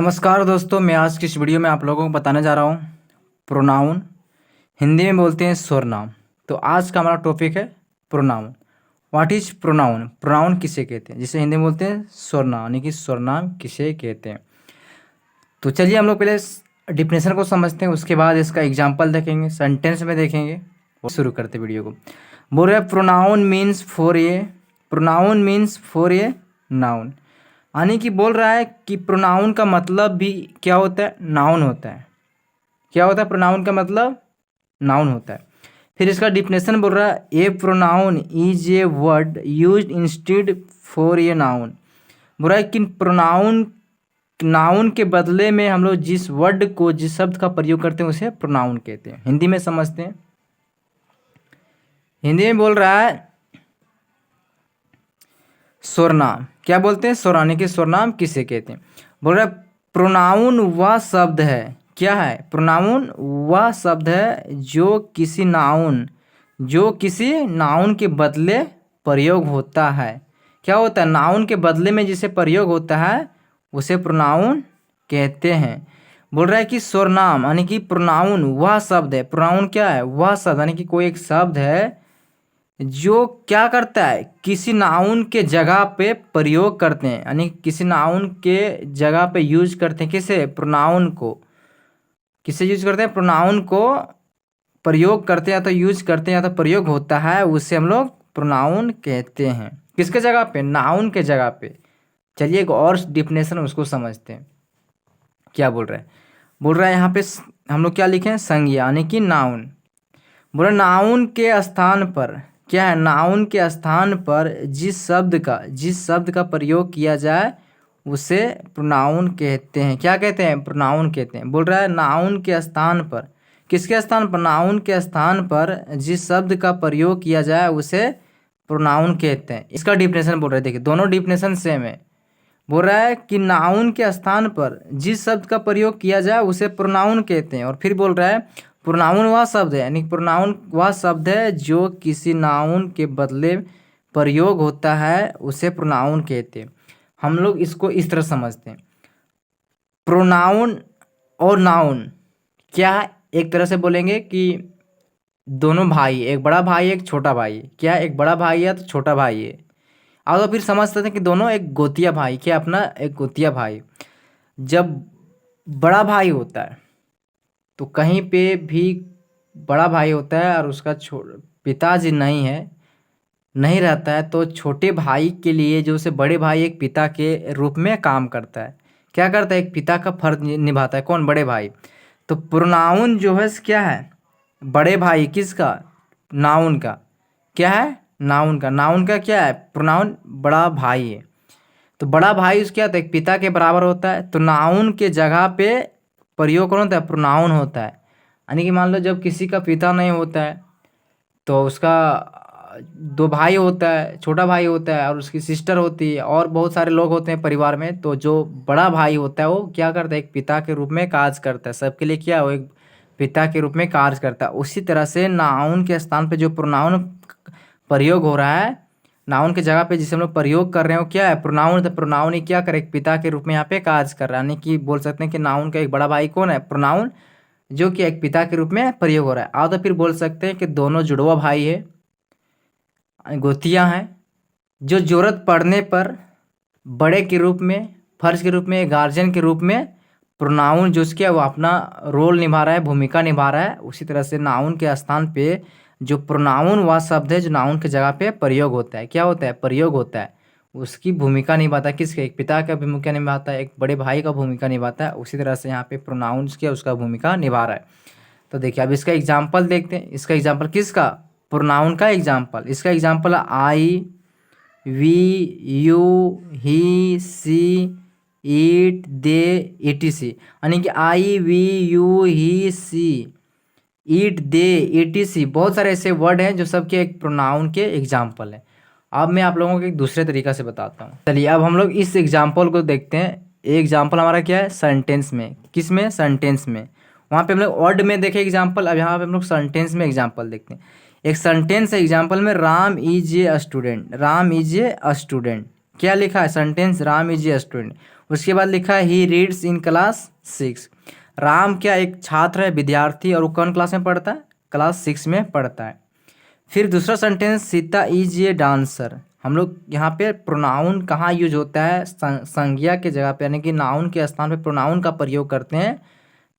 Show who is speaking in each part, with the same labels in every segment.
Speaker 1: नमस्कार दोस्तों, मैं आज की इस वीडियो में आप लोगों को बताने जा रहा हूँ प्रोनाउन। हिंदी में बोलते हैं सर्वनाम। तो आज का हमारा टॉपिक है pronoun. What is pronoun? Pronoun किसे कहते हैं? जिसे हिंदी में बोलते हैं सर्वनाम, यानी कि सर्वनाम किसे कहते हैं। तो चलिए हम लोग पहले डिफिनेशन को समझते हैं, उसके बाद इसका एग्जाम्पल देखेंगे, सेंटेंस में देखेंगे और शुरू करते हैं वीडियो को। बोल रहे pronoun means for a noun, यानी कि बोल रहा है कि प्रोनाउन का मतलब भी क्या होता है? नाउन होता है। क्या होता है? प्रोनाउन का मतलब नाउन होता है। फिर इसका डिफिनेशन बोल रहा है a pronoun is a word used instead for a noun. बोल रहा है कि प्रोनाउन नाउन के बदले में हम लोग जिस वर्ड को, जिस शब्द का प्रयोग करते हैं उसे प्रोनाउन कहते हैं। हिंदी में समझते हैं। हिंदी में बोल रहा है सर्वनाम। क्या बोलते हैं? सर्वनाम के सर्वनाम किसे कहते हैं? बोल रहा है प्रोनाउन वह शब्द है। क्या है? प्रोनाउन वह शब्द है जो किसी नाउन के बदले प्रयोग होता है। क्या होता है? नाउन के बदले में जिसे प्रयोग होता है उसे प्रोनाउन कहते हैं। बोल रहा है कि सर्वनाम यानी कि प्रोनाउन वह शब्द है। प्रोनाउन क्या है? वह शब्द यानी कि कोई एक शब्द है जो क्या करता है? किसी नाउन के जगह पे प्रयोग करते हैं, यानी किसी नाउन के जगह पे यूज करते हैं। किसे? प्रोनाउन को। किसे यूज करते हैं? प्रोनाउन को प्रयोग करते हैं, या तो यूज करते हैं या तो प्रयोग होता है, उसे हम लोग प्रोनाउन कहते हैं। किसके जगह पे? नाउन के जगह पे। चलिए एक और डिफिनेशन उसको समझते हैं। क्या बोल रहा है? बोल रहा है यहाँ पे हम लोग क्या लिखे हैं? संज्ञा यानी कि नाउन। बोल रहा नाउन के स्थान पर क्या है? नाउन के स्थान पर जिस शब्द का प्रयोग किया जाए उसे प्रोनाउन कहते हैं। क्या कहते हैं? प्रोनाउन कहते हैं। बोल रहा है नाउन के स्थान पर। किसके स्थान पर? नाउन के स्थान पर जिस शब्द का प्रयोग किया जाए उसे प्रोनाउन कहते हैं। इसका डिफिनेशन बोल रहे हैं, देखिए दोनों डिफिनेशन सेम है। बोल रहा है कि नाउन के स्थान पर जिस शब्द का प्रयोग किया जाए उसे प्रोनाउन कहते हैं। और फिर बोल रहा है प्रोनाउन वह शब्द है, यानी प्रोनाउन वह शब्द है जो किसी नाउन के बदले प्रयोग होता है उसे प्रोनाउन कहते हैं। हम लोग इसको इस तरह समझते हैं, प्रोनाउन और नाउन क्या है? एक तरह से बोलेंगे कि दोनों भाई, एक बड़ा भाई एक छोटा भाई। क्या? एक बड़ा भाई है तो छोटा भाई है। और तो फिर समझ सकते हैं कि दोनों एक गोतिया भाई। क्या? अपना एक गोतिया भाई। जब बड़ा भाई होता है तो कहीं पे भी बड़ा भाई होता है और उसका पिताजी नहीं रहता है, तो छोटे भाई के लिए जो उसे बड़े भाई एक पिता के रूप में काम करता है। क्या करता है? एक पिता का फर्ज निभाता है। कौन? बड़े भाई। तो प्रोनाउन जो है क्या है? बड़े भाई किसका? नाउन का। क्या है? नाउन का। नाउन का क्या है? प्रोनाउन बड़ा भाई है। तो बड़ा भाई उसके क्या होता है? एक पिता के बराबर होता है। तो नाउन के जगह पे प्रयोग कौन होता है? प्रोनाउन होता है। यानी कि मान लो जब किसी का पिता नहीं होता है तो उसका दो भाई होता है, छोटा भाई होता है और उसकी सिस्टर होती है और बहुत सारे लोग होते हैं परिवार में। तो जो बड़ा भाई होता है वो क्या करता है? एक पिता के रूप में कार्य करता है सबके लिए। क्या? वो एक पिता के रूप में कार्य करता है। उसी तरह से नाउन के स्थान पे जो प्रोनाउन प्रयोग हो रहा है, नाउन की जगह पे जिसे हम लोग प्रयोग कर रहे हो क्या है? प्रोनाउन। तो प्रोनाउन ही क्या करे? एक पिता के रूप में यहाँ पे कार्य कर रहा है। यानी कि बोल सकते हैं कि नाउन का एक बड़ा भाई कौन है? प्रोनाउन, जो कि एक पिता के रूप में प्रयोग हो रहा है। और तो फिर बोल सकते हैं कि दोनों जुड़वा भाई है, गोतियाँ हैं, जो जरूरत पड़ने पर बड़े के रूप में, फर्ज के रूप में, गार्जियन के रूप में प्रोनाउन जो उसके वो अपना रोल निभा रहा है, भूमिका निभा रहा है। उसी तरह से नाउन के स्थान पे जो प्रोनाउन वह शब्द है जो नाउन की जगह पे प्रयोग होता है। क्या होता है? प्रयोग होता है। उसकी भूमिका निभाता है। किसके? एक पिता का भूमिका निभाता है, एक बड़े भाई का भूमिका निभाता है। उसी तरह से यहाँ पे प्रोनाउंस क्या उसका भूमिका निभा रहा है। तो देखिए अब इसका एग्जाम्पल देखते हैं। इसका एग्जाम्पल किसका? प्रोनाउन का एग्जाम्पल। इसका example I, we, you, he, she, it, they, etc। यानी कि I, we, you, he, she, it, they, etc। बहुत सारे ऐसे वर्ड हैं जो सबके एक प्रोनाउन के एग्जाम्पल हैं। अब मैं आप लोगों को एक दूसरे तरीका से बताता हूँ। चलिए अब हम लोग इस एग्जाम्पल को देखते हैं। एग्जाम्पल हमारा क्या है? सेंटेंस में। किस में? सेंटेंस में। वहाँ पे हम लोग वर्ड में देखे एग्जाम्पल, अब यहाँ पे हम लोग सेंटेंस में एग्जाम्पल देखते हैं। एक सेंटेंस है एग्जाम्पल में, Ram is a student. Ram is a student. क्या लिखा है? Sentence Ram is a student. उसके बाद लिखा है he reads in class 6। Ram क्या एक छात्र है, विद्यार्थी, और वो कौन क्लास में पढ़ता है? क्लास 6 में पढ़ता है। फिर दूसरा sentence Sita is a dancer. हम लोग यहाँ पे प्रोनाउन कहाँ यूज होता है? संज्ञा के जगह पे, यानी कि नाउन के स्थान पे प्रोनाउन का प्रयोग करते हैं।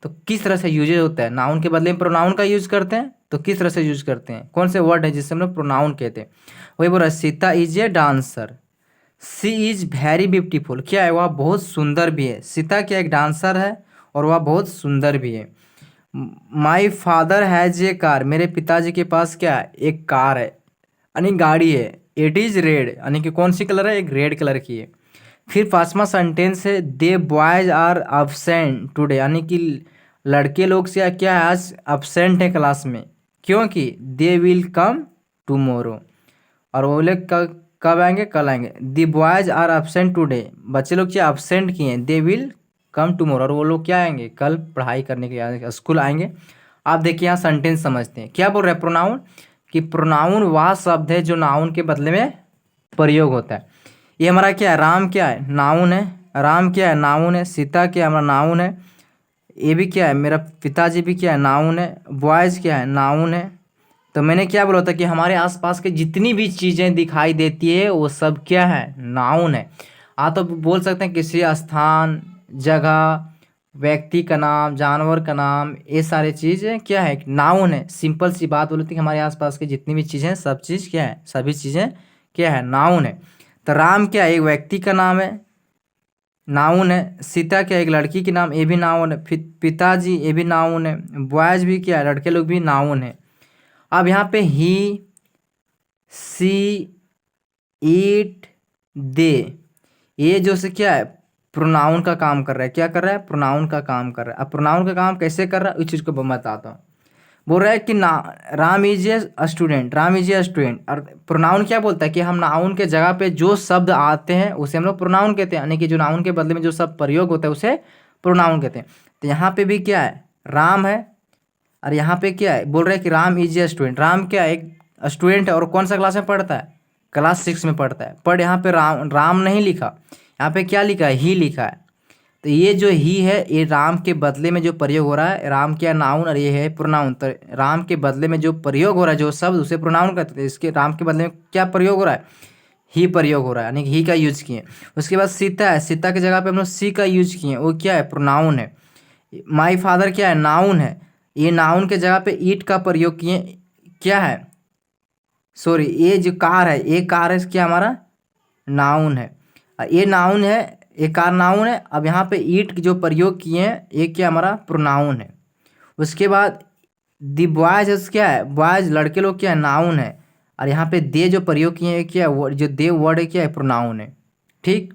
Speaker 1: तो किस तरह से यूज होता है? नाउन के बदले में प्रोनाउन का यूज करते हैं, तो किस तरह से यूज करते हैं? कौन से वर्ड है जिससे हम लोग प्रोनाउन कहते हैं? वही बोल रहा है Sita is a dancer, she is very beautiful. क्या है? वह बहुत सुंदर भी है। सीता क्या एक डांसर है और वह बहुत सुंदर भी है। My father has a car. मेरे पिताजी के पास क्या है? एक कार है, यानी गाड़ी है। इट इज रेड, यानी कि कौन सी कलर है? एक रेड कलर की है। फिर पांचवा सेंटेंस है दे बॉयज आर अब्सेंट टुडे, यानी कि लड़के लोग से क्या है? आज अब्सेंट है क्लास में, क्योंकि दे विल कम टुमारो। और वो लोग कब आएंगे? कल आएंगे। दी बॉयज आर अब्सेंट टुडे, बच्चे लोग क्या अब्सेंट किए हैं। दे विल कम टुमारो, और वो लोग क्या आएंगे? कल पढ़ाई करने के लिए स्कूल आएंगे। आप देखिए यहाँ सेंटेंस समझते हैं। क्या बोल रहे हैं? प्रोनाउन, कि प्रोनाउन वह शब्द है जो नाउन के बदले में प्रयोग होता है। ये हमारा क्या है? राम क्या है? नाउन है। राम क्या है? नाउन है। सीता क्या है? हमारा नाउन है। ये भी क्या है? मेरा पिताजी भी क्या है? नाउन है। बॉयज क्या है? नाउन है। तो मैंने क्या बोला था कि हमारे आसपास के जितनी भी चीज़ें दिखाई देती है वो सब क्या है? नाउन है। आप तो बोल सकते हैं किसी स्थान, जगह, व्यक्ति का नाम, जानवर का नाम, ये सारी चीज़ें क्या है? नाउन है। सिंपल सी बात बोलती है कि हमारे आसपास की जितनी भी चीज़ें, सब चीज़ क्या है? सभी चीज़ें क्या है? नाउन है। तो राम क्या है? एक व्यक्ति का नाम है, नाउन है। सीता क्या? एक लड़की के नाम, ये भी नाउन है। पिताजी, ये भी नाउन है। बॉयज भी क्या है? लड़के लोग भी नाउन है। अब यहाँ पे ही, सी, ईट, दे, ये जो से क्या है? प्रोनाउन का काम कर रहा है। क्या कर रहा है? प्रोनाउन का काम कर रहा है। अब प्रोनाउन का काम कैसे कर रहा है, इस चीज़ को मैं बताता हूँ। बोल रहा है कि ना Ram is a student, Ram is a student. और प्रोनाउन क्या बोलता है कि हम नाउन के जगह पे जो शब्द आते हैं उसे हम लोग प्रोनाउन कहते हैं, यानी कि जो नाउन के बदले में जो शब्द प्रयोग होता है उसे प्रोनाउन कहते हैं। तो यहाँ पे भी क्या है? राम है, और यहाँ पे क्या है? बोल रहे हैं कि Ram is a student. Ram क्या है? एक स्टूडेंट है, और कौन सा क्लास में पढ़ता है? क्लास 6 में पढ़ता है। पर यहाँ पे राम नहीं लिखा, यहाँ पे क्या लिखा है? ही लिखा है। तो ये जो ही है, ये राम के बदले में जो प्रयोग हो रहा है, राम क्या नाउन और ये है प्रोनाउन। तो राम के बदले में जो प्रयोग हो रहा है, जो शब्द, उसे प्रोनाउन कहते हैं। इसके राम के बदले में क्या प्रयोग हो रहा है? ही प्रयोग हो रहा है, यानी कि ही का यूज किए। उसके बाद सीता है, सीता की जगह पे हम लोग सी का यूज किए, वो क्या है? प्रोनाउन है। माई फादर क्या है? नाउन है। ये नाउन के जगह पे ईट का प्रयोग किए, क्या है? सॉरी, ये जो कार है, ये कार है, क्या हमारा? नाउन है। ये नाउन है, ये कार नाउन है। अब यहाँ पे ईट जो प्रयोग किए हैं, ये क्या हमारा? प्रोनाउन है। उसके बाद दी बॉयज क्या है? बॉयज लड़के लोग क्या है? नाउन है। और यहाँ पे दे जो प्रयोग किए हैं, क्या है? जो दे वर्ड है, क्या है? प्रोनाउन है। ठीक।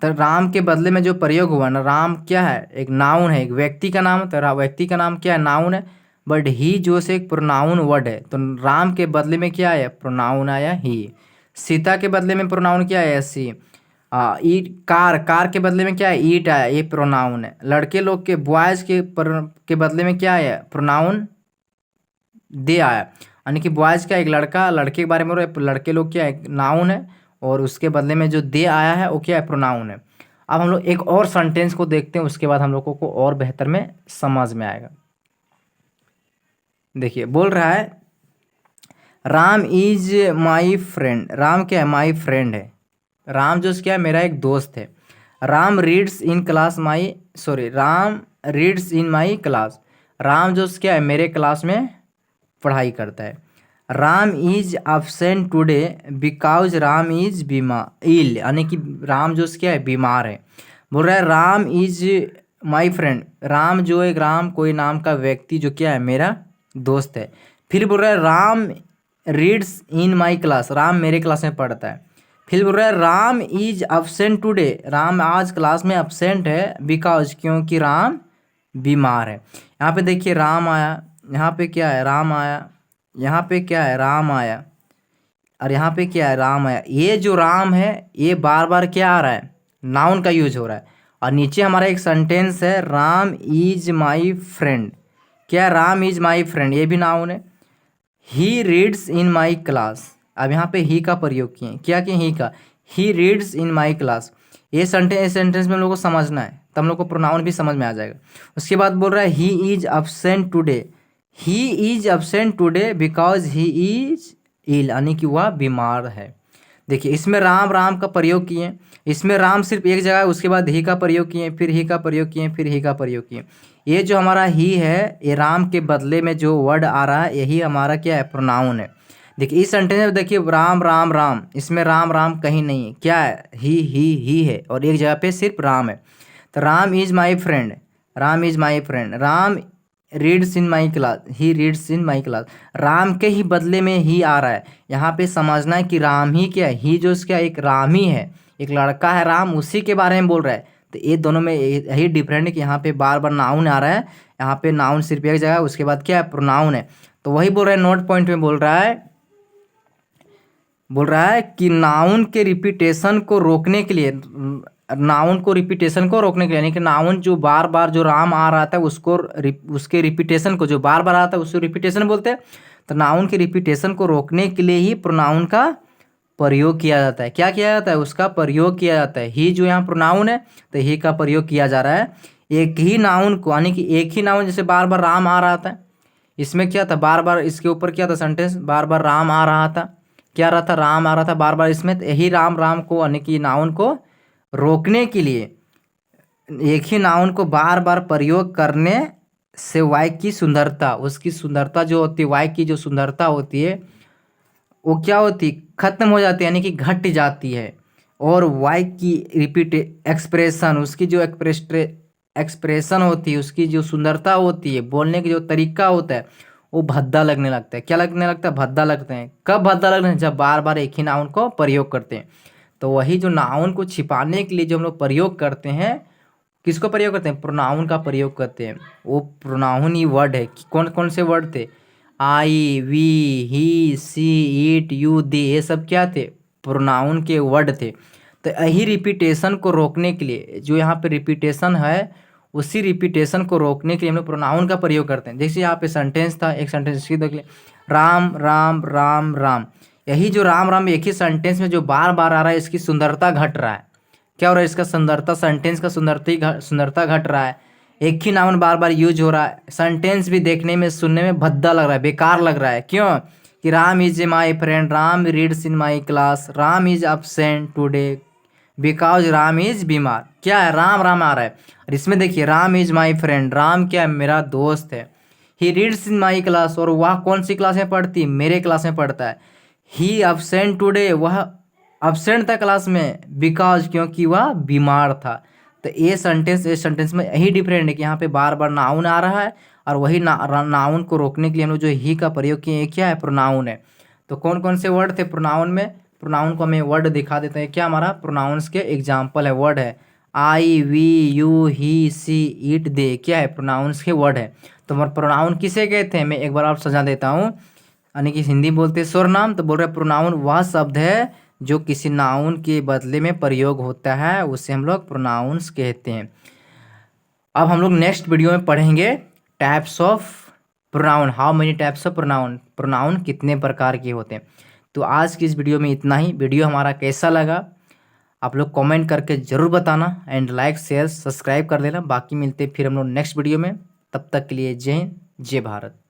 Speaker 1: तो राम के बदले में जो प्रयोग हुआ ना, राम क्या है? एक नाउन है, एक व्यक्ति का नाम। तो व्यक्ति का नाम क्या है? नाउन है। बट ही जो से एक प्रोनाउन वर्ड है, तो राम के बदले में क्या आया? प्रोनाउन आया ही। सीता के बदले में प्रोनाउन क्या आया? सी। ईट, कार के बदले में क्या है? ईट आया, ये प्रोनाउन है। लड़के लोग के, बॉयज के बदले में क्या आया? प्रोनाउन दे आया, यानी कि बॉयज का एक लड़का, लड़के के बारे में लड़के लोग क्या है? नाउन है, और उसके बदले में जो दे आया है वो क्या है? प्रोनाउन है। अब हम लोग एक और सेंटेंस को देखते हैं, उसके बाद हम लोगों को और बेहतर में समझ में आएगा। देखिए, बोल रहा है Ram is my friend. Ram क्या है? माई फ्रेंड है। राम जो क्या है? मेरा एक दोस्त है। Ram reads in class my, sorry, Ram reads in my class. Ram जो क्या है? मेरे क्लास में पढ़ाई करता है। Ram is absent today because Ram is बीमार, इल, यानी कि राम जो क्या है? बीमार है। बोल रहा है Ram is my friend. Ram जो है, राम कोई नाम का व्यक्ति जो क्या है? मेरा दोस्त है। फिर बोल रहा है Ram reads in my class. Ram मेरे क्लास में पढ़ता है। फिर बोल रहा है Ram is absent today. Ram आज क्लास में अब्सेंट है, बिकॉज, क्योंकि राम बीमार है। यहाँ पे देखिए राम आया, यहाँ पे क्या है? राम आया, यहाँ पे क्या है? राम आया, और यहाँ पे क्या है? राम आया। ये जो राम है, ये बार बार क्या आ रहा है? नाउन का यूज हो रहा है। और नीचे हमारा एक सेंटेंस है राम इज माई फ्रेंड। क्या? राम इज माई फ्रेंड, ये भी नाउन है। He reads in my class. अब यहाँ पे ही का प्रयोग किए, क्या किए? ही का। He reads in my class, ये सेंटेंस में हम लोग को समझना है, तब हम लोग को प्रोनाउन भी समझ में आ जाएगा। उसके बाद बोल रहा है he is absent today. He is absent today because he is ill, यानी कि वह बीमार है। देखिए इसमें राम राम का प्रयोग किए, इसमें राम सिर्फ एक जगह है, उसके बाद ही का प्रयोग किए, फिर ही का प्रयोग किए, फिर ही का प्रयोग किए। ये जो हमारा ही है, ये राम के बदले में जो वर्ड आ रहा है यही हमारा क्या है, प्रोनाउन है। देखिए इस सेंटेंस में देखिए राम राम राम, इसमें राम राम कहीं नहीं है, क्या है, ही है, और एक जगह पे सिर्फ राम है। तो Ram is my friend, Ram is my friend, Ram reads in my class, he reads in my class. Ram के ही बदले में ही आ रहा है। यहाँ पे समझना है कि राम ही क्या है, ही जो क्या एक राम ही है, एक लड़का है राम, उसी के बारे में बोल रहा है। तो ये दोनों में यही डिफरेंट है कि यहाँ पे बार बार नाउन आ रहा है, यहाँ पे नाउन सिर्फ एक जगह, उसके बाद क्या है, प्रोनाउन है। तो वही बोल रहा है, नोट पॉइंट में बोल रहा है कि नाउन के रिपीटेशन को रोकने के लिए, नाउन को रिपीटेशन को रोकने के लिए, यानी कि नाउन जो बार बार जो राम आ रहा था उसको उसके रिपीटेशन को, जो बार बार आता है उसको रिपीटेशन बोलते हैं। तो नाउन के रिपीटेशन को रोकने के लिए ही प्रोनाउन का प्रयोग किया जाता है। क्या किया जाता है, उसका प्रयोग किया जाता है। ही जो यहाँ प्रोनाउन है तो ही का प्रयोग किया जा रहा है। एक ही नाउन को, यानी कि एक ही नाउन, जैसे बार बार राम आ रहा था, इसमें क्या था, बार बार इसके ऊपर क्या था, सेंटेंस बार बार राम आ रहा था, क्या रहा था, राम आ रहा था बार बार इसमें। तो यही राम राम को, यानी कि नाउन को रोकने के लिए एक ही नाउन को बार बार प्रयोग करने से वाक्य की सुंदरता, उसकी सुंदरता जो होती है, वाक्य की जो सुंदरता होती है वो क्या होती, खत्म हो जाती है, यानी कि घट जाती है। और वाक्य की रिपीट एक्सप्रेशन, उसकी जो एक्सप्रेशन होती है, उसकी जो सुंदरता होती है, बोलने की जो तरीका होता है, वो भद्दा लगने लगता है। क्या लगने लगता है, भद्दा लगते हैं। कब भद्दा लगते हैं, जब बार बार एक ही नाउन को प्रयोग करते हैं। तो वही जो नाउन को छिपाने के लिए जो हम लोग प्रयोग करते हैं, किसको प्रयोग करते हैं, प्रोनाउन का प्रयोग करते हैं। वो प्रोनाउन ही वर्ड है। कौन कौन से वर्ड थे, I, we, he, she, it, you, they, ये सब क्या थे, प्रोनाउन के वर्ड थे। तो यही रिपीटेशन को रोकने के लिए, जो यहाँ पे रिपीटेशन है, उसी रिपीटेशन को रोकने के लिए हम लोग प्रोनाउन का प्रयोग करते हैं। जैसे यहाँ पे सेंटेंस था, एक सेंटेंस इसकी देख ले, राम राम राम राम। यही जो राम राम एक ही सेंटेंस में जो बार बार आ रहा है, इसकी सुंदरता घट रहा है। क्या हो रहा है, इसका सुंदरता, सेंटेंस का सुंदरता घट रहा है। एक ही नाउन बार बार यूज हो रहा है, सेंटेंस भी देखने में, सुनने में भद्दा लग रहा है, बेकार लग रहा है। क्यों, कि Ram is my friend, Ram reads in my class, Ram is absent today because Ram is बीमार। क्या है, राम राम आ रहा है। और इसमें देखिए Ram is my friend, Ram क्या है, मेरा दोस्त है। He reads in my class, और वह कौन सी क्लास में पढ़ती है, मेरे क्लास में पढ़ता है। ही अब्सेंट टुडे, वह अब्सेंट था क्लास में, बिकॉज क्योंकि वह बीमार था। तो ये सेंटेंस में यही डिफरेंट है कि यहाँ पे बार बार नाउन आ रहा है, और वही नाउन को रोकने के लिए हम लोग जो ही का प्रयोग किए, ये क्या है, प्रोनाउन है। तो कौन कौन से वर्ड थे प्रोनाउन में, प्रोनाउन को हमें वर्ड दिखा देते हैं। क्या हमारा प्रोनाउंस के एग्जाम्पल है, वर्ड है, I, we, you, he, she, it, they, क्या है, प्रोनाउंस के वर्ड है। तो हमारे प्रोनाउन किसे कहते हैं, मैं एक बार आप सजा देता हूँ। यानी कि हिंदी बोलते हैं स्वरनाम, तो बोल रहे प्रोनाउन वह शब्द है जो किसी नाउन के बदले में प्रयोग होता है, उसे हम लोग प्रोनाउंस कहते हैं। अब हम लोग नेक्स्ट वीडियो में पढ़ेंगे types of pronoun, how many types of pronoun, pronoun कितने प्रकार के होते हैं। तो आज की इस वीडियो में इतना ही। वीडियो हमारा कैसा लगा आप लोग कमेंट करके ज़रूर बताना, एंड लाइक शेयर सब्सक्राइब कर लेना। बाकी मिलते फिर हम लोग नेक्स्ट वीडियो में, तब तक के लिए जय हिंद, जय भारत।